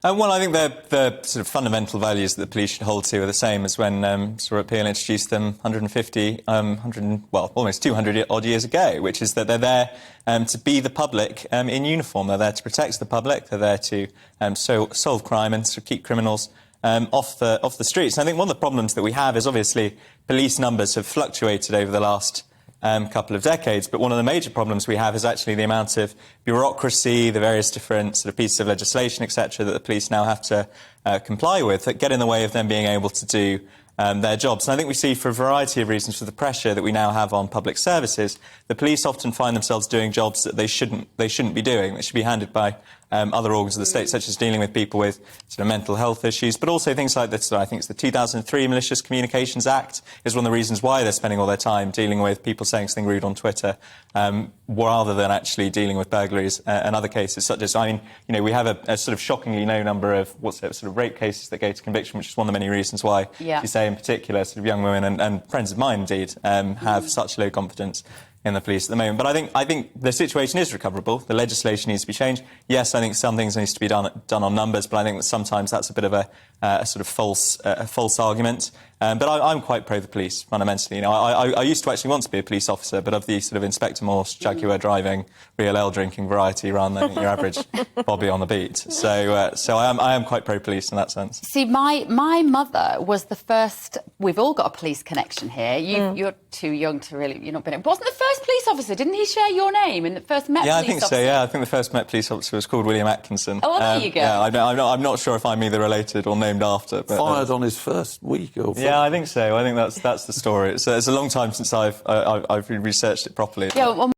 Well, I think the sort of fundamental values that the police should hold to are the same as when Sir Peel introduced them almost 200 odd years ago, which is that they're there to be the public in uniform. They're there to protect the public. They're there to solve crime and to keep criminals off the streets. And I think one of the problems that we have is obviously police numbers have fluctuated over the last couple of decades, but one of the major problems we have is actually the amount of bureaucracy, the various different sort of pieces of legislation, etc., that the police now have to comply with that get in the way of them being able to do their jobs. And I think we see, for a variety of reasons, for the pressure that we now have on public services, the police often find themselves doing jobs that they shouldn't be doing. They should be handled by other organs of the state, such as dealing with people with sort of mental health issues, but also things like this. I think it's the 2003 Malicious Communications Act is one of the reasons why they're spending all their time dealing with people saying something rude on Twitter, rather than actually dealing with burglaries and other cases, such as, we have a sort of shockingly low number of sort of rape cases that go to conviction, which is one of the many reasons why, you say, in particular, sort of young women and friends of mine, indeed, have such low confidence in the police at the moment. But I think the situation is recoverable. The legislation needs to be changed. Yes, I think some things need to be done on numbers, but I think that sometimes that's a bit of a sort of false argument. But I'm quite pro the police, fundamentally. I used to actually want to be a police officer, but of the sort of Inspector Morse, Jaguar driving, real ale drinking variety rather than your average Bobby on the beat. So I am quite pro police in that sense. See, my mother was the first. We've all got a police connection here. You're too young to really. You're not been. Wasn't the first police officer? Didn't he share your name in the first Met? Yeah, police I think officer? so. Yeah, I think the first Met police officer was called William Atkinson. Oh, well, there you go. Yeah, I'm not sure if I'm either related or named after. But, fired on his first week or yeah, I think so. I think that's the story. It's a long time since I've researched it properly. Yeah. Well,